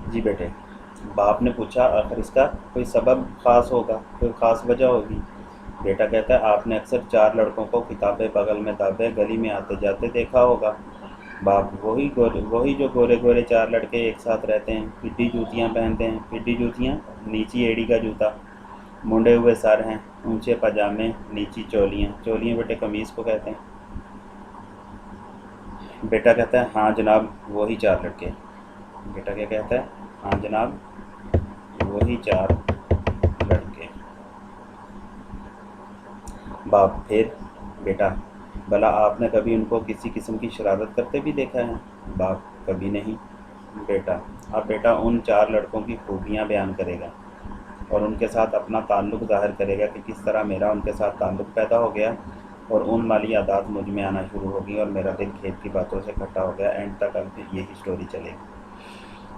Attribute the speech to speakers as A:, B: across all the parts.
A: जी बेटे। बाप ने पूछा, आखिर इसका कोई सबब ख़ास होगा, कोई ख़ास वजह होगी? बेटा कहता है, आपने अक्सर 4 लड़कों को किताबें बगल में दाबे गली में आते जाते देखा होगा। बाप, वही जो गोरे गोरे 4 लड़के एक साथ रहते हैं, पिड्डी जूतियाँ पहनते हैं। पिड्डी जूतियाँ, नीची एड़ी का जूता, मुंडे हुए सर हैं, ऊंचे पजामे, नीची चोलियाँ। चोलियाँ बेटे कमीज़ को कहते हैं। बेटा कहता है, हाँ जनाब, वही 4 लड़के। बेटा क्या कहता है? हाँ जनाब, वही 4 लड़के। बाप, फिर? बेटा, भला आपने कभी उनको किसी किस्म की शरारत करते भी देखा है? बाप, कभी नहीं। बेटा, अब बेटा उन 4 लड़कों की खूबियाँ बयान करेगा और उनके साथ अपना ताल्लुक़ ज़ाहिर करेगा कि किस तरह मेरा उनके साथ ताल्लुक़ पैदा हो गया और उन माली आदात मुझ में आना शुरू हो गई और मेरा दिल खेत की बातों से खट्टा हो गया। एंड तक अब यही स्टोरी चलेगी।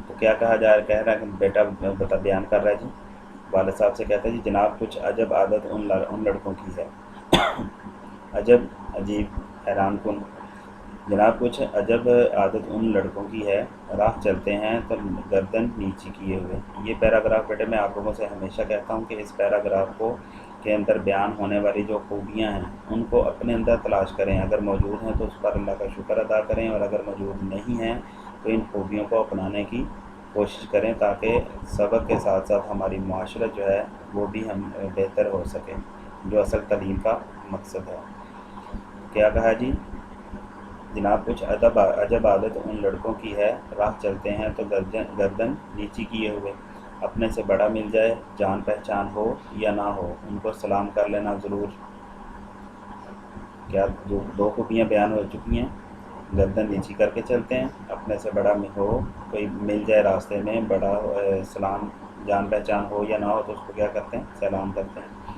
A: तो क्या कहा जा कह रहा है कि बेटा बता बयान कर रहा है जी। वालिद साहब से कहता है, जी जनाब, कुछ अजब आदत उन लड़कों की है। अजब, अजीब, हैरान कुन। जनाब, कुछ अजब आदत उन लड़कों की है, राह चलते हैं तो गर्दन नीची किए हुए। ये पैराग्राफ बेटे मैं आप लोगों से हमेशा कहता हूँ कि इस पैराग्राफ को के अंदर बयान होने वाली जो खूबियाँ हैं उनको अपने अंदर तलाश करें। अगर मौजूद हैं तो उस पर अल्लाह का शुक्र अदा करें, और अगर मौजूद नहीं हैं तो इन खूबियों को अपनाने की कोशिश करें, ताकि सबक के साथ साथ हमारी माशरत जो है वो भी हम बेहतर हो सके, जो असल तालीम का मकसद है। क्या कहा जी? जनाब, कुछ अजब आदत उन लड़कों की है, राह चलते हैं तो गर्दन नीची किए हुए। अपने से बड़ा मिल जाए, जान पहचान हो या ना हो, उनको सलाम कर लेना ज़रूर। क्या दो खूबियाँ बयान हो चुकी हैं? गर्दन नीची करके चलते हैं, अपने से बड़ा में हो, कोई मिल जाए रास्ते में बड़ा सलाम, जान पहचान हो या ना हो तो उसको क्या करते हैं? सलाम करते हैं।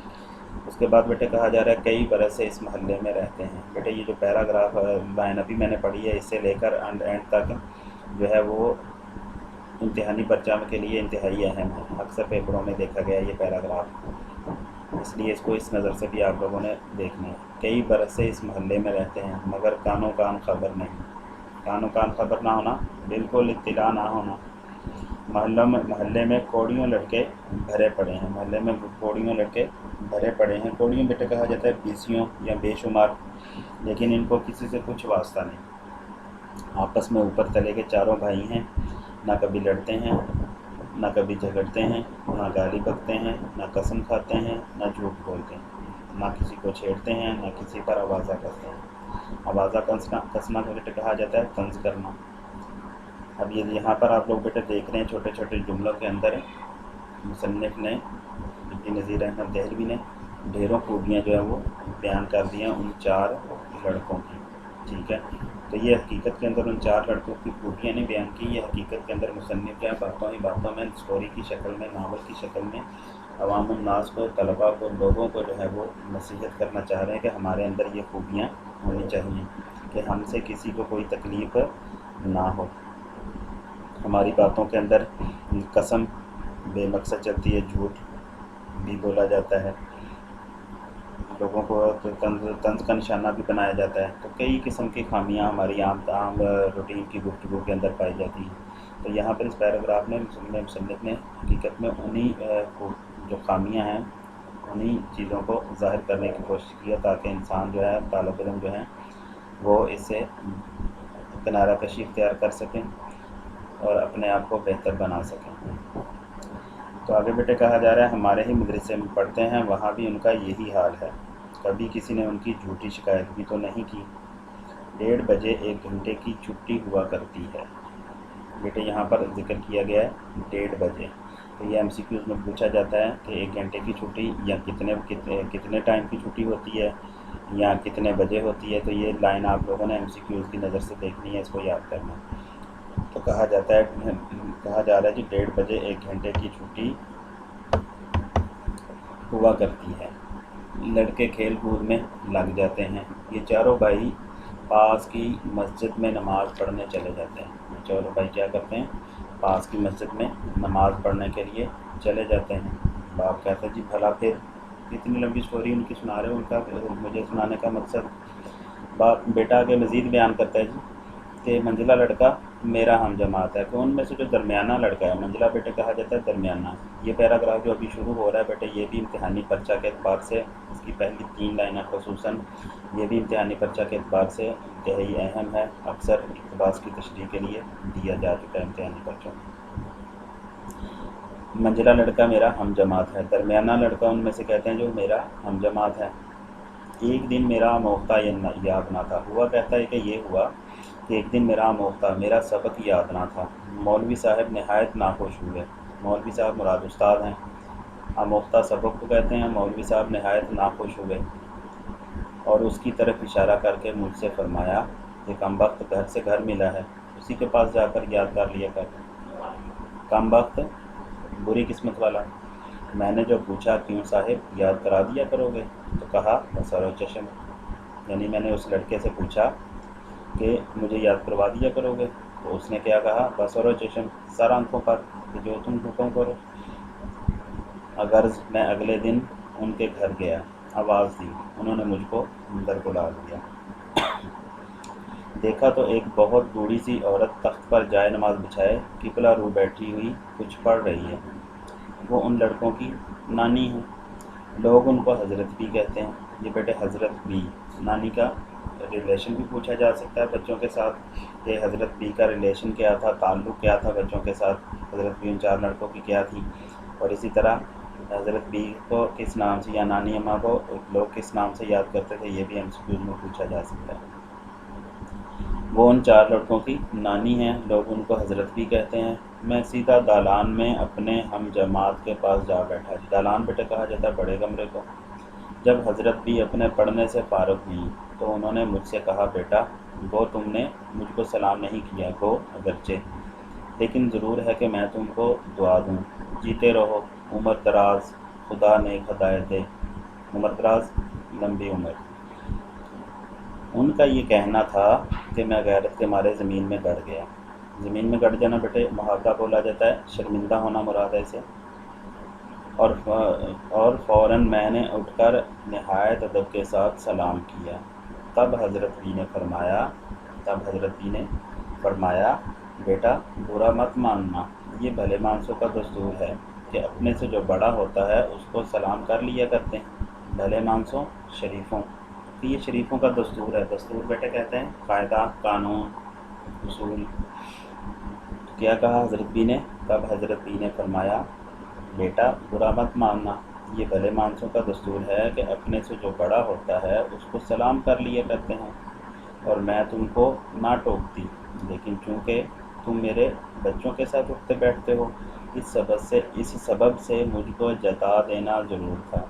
A: उसके बाद बेटे कहा जा रहा है, कई बरस से इस मोहल्ले में रहते हैं। बेटे ये जो पैराग्राफ लाइन अभी मैंने पढ़ी है, इससे लेकर एंड तक जो है वो इम्तिहानी परचम के लिए इंतहाई अहम है। अक्सर पेपरों में देखा गया ये पैराग्राफ, इसलिए इसको इस नज़र से भी आप लोगों ने देखना है। कई बरस से इस मोहल्ले में रहते हैं मगर कानो कान खबर नहीं। कानो कान खबर ना होना, बिल्कुल इत्तिला ना होना। मोहल्ले में कोड़ियों लड़के भरे पड़े हैं। मोहल्ले में कोड़ियों लड़के भरे पड़े हैं। कोड़ियों बेटे कहा जाता है बीसियों या बेशुमार, लेकिन इनको किसी से कुछ वास्ता नहीं। आपस में ऊपर तले के चारों भाई हैं, ना कभी लड़ते हैं, ना कभी झगड़ते हैं, ना गाली बकते हैं, ना कसम खाते हैं, ना झूठ बोलते हैं, ना किसी को छेड़ते हैं, ना किसी पर आवाज़ा कसते हैं। आवाज़ा कसना को बेटे कहा जाता है तंज करना। अब ये यहाँ पर आप लोग बेटे देख रहे हैं, छोटे छोटे जुमलों के अंदर मुसन्निफ़ ने, नज़ीर अहमद दहलवी ने ढेरों खूबियाँ जो है वो बयान कर दी हैं उन 4 लड़कों की। ठीक है, तो ये हकीकत के अंदर उन 4 लड़कों की खूबियाँ नहीं बयान की, ये हकीकत के अंदर मुसन्निफ़ जो है बातों ही बातों में, स्टोरी की शक्ल में, नावल की शक्ल में अवामुन नास को, तलबा को, लोगों को जो है वो नसीहत करना चाह रहे हैं कि हमारे अंदर ये खूबियाँ होनी चाहिए कि हमसे किसी को कोई तकलीफ़ ना हो। हमारी बातों के अंदर कसम बेमकसद चलती है, झूठ भी बोला जाता है, लोगों को तो तंज का निशाना भी बनाया जाता है। तो कई किस्म की खामियां हमारी आम रूटीन की गुफ्तगू के अंदर पाई जाती हैं। तो यहाँ पर इस पैराग्राफ में मुसन्निफ़ ने हकीकत में उन्हीं जो खामियां हैं उन्हीं चीज़ों को ज़ाहिर करने की कोशिश की है, ताकि इंसान जो है, तालिब इल्म जो है, वो इससे किनारा कशी इख्तियार कर सकें और अपने आप को बेहतर बना सकें। तो आगे बेटे कहा जा रहा है, हमारे ही मदरसे में पढ़ते हैं, वहाँ भी उनका यही हाल है। कभी किसी ने उनकी झूठी शिकायत भी तो नहीं की। 1:30 बजे 1 घंटे की छुट्टी हुआ करती है। बेटे यहाँ पर जिक्र किया गया है 1:30 बजे। तो ये MCQs में पूछा जाता है कि 1 घंटे की छुट्टी या कितने टाइम की छुट्टी होती है या कितने बजे होती है। तो ये लाइन आप लोगों ने MCQs की नज़र से देखनी है, इसको याद करना है। तो कहा जा रहा है जी 1:30 बजे 1 घंटे की छुट्टी हुआ करती है। लड़के खेल कूद में लग जाते हैं। ये चारों भाई पास की मस्जिद में नमाज़ पढ़ने चले जाते हैं। ये चारों भाई क्या करते हैं? पास की मस्जिद में नमाज़ पढ़ने के लिए चले जाते हैं। बाप कहता है, जी भला फिर? इतनी लंबी स्टोरी उनकी सुना रहे हो, उनका मुझे सुनाने का मकसद। बाप बेटा आगे मज़ीद बयान करता है जी कि मंजिला लड़का मेरा हम जमात है, कि ان میں سے جو درمیانہ لڑکا ہے، منجلا بیٹے کہا جاتا ہے درمیانہ۔ یہ پیراگراف جو ابھی شروع ہو رہا ہے بیٹے، یہ بھی امتحانی پرچہ کے اعتبار سے، اس کی پہلی 3 لائنیں خصوصاً، یہ بھی امتحانی پرچہ کے اعتبار سے انتہائی اہم ہے، اکثر اقتباس کی تشریح کے لیے دیا جا چکا ہے امتحانی پرچوں۔ منجلا لڑکا میرا ہم جماعت ہے، درمیانہ لڑکا ان میں سے کہتے ہیں جو میرا ہم جماعت ہے۔ ایک دن میرا آموختہ یاد نہ تھا، ہوا کہتا ہے کہ یہ ہوا کہ ایک دن میرا آموختہ، میرا سبق یاد نہ تھا۔ مولوی صاحب نہایت ناخوش ہوئے، مولوی صاحب مراد استاد ہیں، آموختہ سبق کو کہتے ہیں۔ مولوی صاحب نہایت ناخوش ہوئے اور اس کی طرف اشارہ کر کے مجھ سے فرمایا کہ کمبخت گھر سے گھر ملا ہے، اسی کے پاس جا کر یاد کر لیا کر۔ کمبخت بری قسمت والا۔ میں نے جو پوچھا کیوں صاحب یاد کرا دیا کرو گے، تو کہا بصر و چشم، یعنی میں نے اس لڑکے سے پوچھا کہ مجھے یاد کروا دیا کرو گے، تو اس نے کیا کہا، بصر و چشم، سر آنکھوں پر، کہ جو تم حکم کرو۔ اگرز میں اگلے دن ان کے گھر گیا، آواز دی، انہوں نے مجھ کو اندر بلا لیا۔ دیکھا تو ایک بہت بوڑھی سی عورت تخت پر جائے نماز بچھائے قبلہ رو بیٹھی ہوئی کچھ پڑھ رہی ہے۔ وہ ان لڑکوں کی نانی ہے، لوگ ان کو حضرت بھی کہتے ہیں۔ یہ بیٹے حضرت بھی، نانی کا ریلیشن بھی پوچھا جا سکتا ہے بچوں کے ساتھ، کہ حضرت بھی کا ریلیشن کیا تھا، تعلق کیا تھا بچوں کے ساتھ، حضرت بھی ان 4 لڑکوں کی کیا تھی، اور اسی طرح حضرت بھی کو کس نام سے یا نانی اماں کو لوگ کس نام سے یاد کرتے تھے، یہ بھی ایم سی کیو میں پوچھا جا سکتا ہے۔ وہ ان 4 لڑکوں کی نانی ہیں، لوگ ان کو حضرت بھی کہتے ہیں۔ میں سیدھا دالان میں اپنے ہم جماعت کے پاس جا بیٹھا۔ دالان بیٹے کہا جاتا ہے بڑے کمرے کو۔ جب حضرت بھی اپنے پڑھنے سے فارغ ہوئی تو انہوں نے مجھ سے کہا، بیٹا گو تم نے مجھ کو سلام نہیں کیا، گو اگرچہ، لیکن ضرور ہے کہ میں تم کو دعا دوں، جیتے رہو، عمر دراز، خدا نیک ہدایت دے، عمر دراز لمبی عمر۔ ان کا یہ کہنا تھا کہ میں غیرت کے مارے زمین میں گڑ گیا۔ زمین میں گڑ جانا بیٹے محاورہ بولا جاتا ہے، شرمندہ ہونا مراد ہے اسے۔ اور فوراً میں نے اٹھ کر نہایت ادب کے ساتھ سلام کیا۔ تب حضرت بھی نے فرمایا بیٹا برا مت ماننا، یہ بھلے مانسوں کا دستور ہے کہ اپنے سے جو بڑا ہوتا ہے اس کو سلام کر لیا کرتے ہیں، بھلے مانسوں شریفوں، کہ یہ شریفوں کا دستور ہے۔ دستور بیٹے کہتے ہیں قاعدہ، قانون، اصول۔ کیا کہا حضرت بھی نے؟ تب حضرت بھی نے فرمایا بیٹا برا مت ماننا، یہ بھلے مانسوں کا دستور ہے کہ اپنے سے جو بڑا ہوتا ہے اس کو سلام کر لیا کرتے ہیں، اور میں تم کو نہ ٹوکتی، لیکن چونکہ تم میرے بچوں کے ساتھ اٹھتے بیٹھتے ہو، اس سبب سے مجھ کو جتا دینا ضرور تھا۔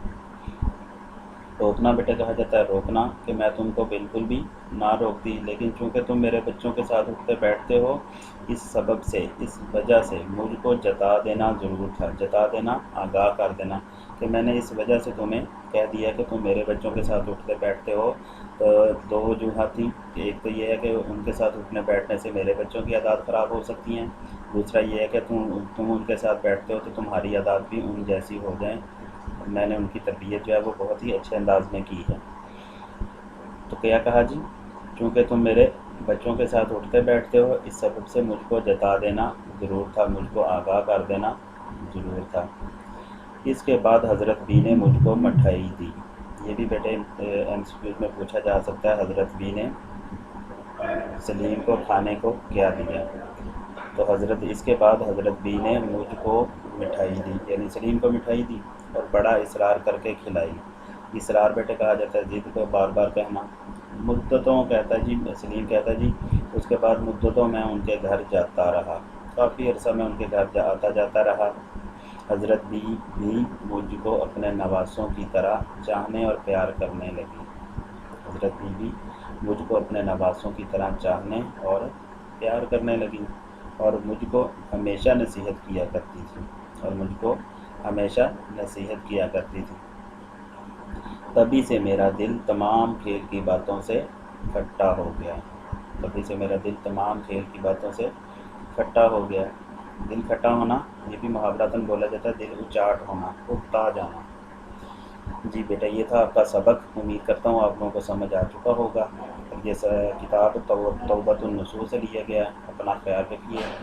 A: روکنا بیٹے کہا جاتا ہے روکنا، کہ میں تم کو بالکل بھی نہ روکتی، لیکن چونکہ تم میرے بچوں کے ساتھ اٹھتے بیٹھتے ہو، اس سبب سے، اس وجہ سے مجھ کو جتا دینا ضرور تھا۔ جتا دینا، آگاہ کر دینا، کہ میں نے اس وجہ سے تمہیں کہہ دیا کہ تم میرے بچوں کے ساتھ اٹھتے بیٹھتے ہو۔ تو 2 وجوہات تھیں، ایک تو یہ ہے کہ ان کے ساتھ اٹھنے بیٹھنے سے میرے بچوں کی عادات خراب ہو سکتی ہیں، دوسرا یہ ہے کہ تم ان کے ساتھ بیٹھتے ہو تو تمہاری عادات بھی ان جیسی ہو جائیں۔ میں نے ان کی تربیت جو ہے وہ بہت ہی اچھے انداز میں کی ہے۔ تو کیا کہا جی، چونکہ تم میرے بچوں کے ساتھ اٹھتے بیٹھتے ہو، اس سبب سے مجھ کو جتا دینا ضرور تھا، مجھ کو آگاہ کر دینا ضرور تھا۔ اس کے بعد حضرت بھی نے مجھ کو مٹھائی دی۔ یہ بھی بیٹے ایم سی کیوز میں پوچھا جا سکتا ہے، حضرت بھی نے سلیم کو کھانے کو کیا دیا؟ تو اس کے بعد حضرت بھی نے مجھ کو مٹھائی دی، یعنی سلیم کو مٹھائی دی اور بڑا اصرار کر کے کھلائی۔ اصرار بیٹے کہا جاتا ہے ضد کو بار بار کہنا۔ مدتوں کہتا ہے جی، سلیم کہتا ہے جی، اس کے بعد مدتوں میں ان کے گھر جاتا رہا، کافی عرصہ میں ان کے گھر آتا جاتا رہا۔ حضرت بھی مجھ کو اپنے نواسوں کی طرح چاہنے اور پیار کرنے لگی۔ حضرت بھی مجھ کو اپنے نواسوں کی طرح چاہنے اور پیار کرنے لگی، اور مجھ کو ہمیشہ نصیحت کیا کرتی تھی۔ تبھی سے میرا دل تمام کھیل کی باتوں سے کھٹا ہو گیا۔ دل کھٹا ہونا، یہ بھی محاوراتاً بولا جاتا ہے دل اچاٹ ہونا، اکتا جانا۔ جی بیٹا یہ تھا آپ کا سبق، امید کرتا ہوں آپ لوگوں کو سمجھ آ چکا ہوگا۔ یہ کتاب توبۃ النصوص سے لیا گیا ہے۔ اپنا خیال رکھیے۔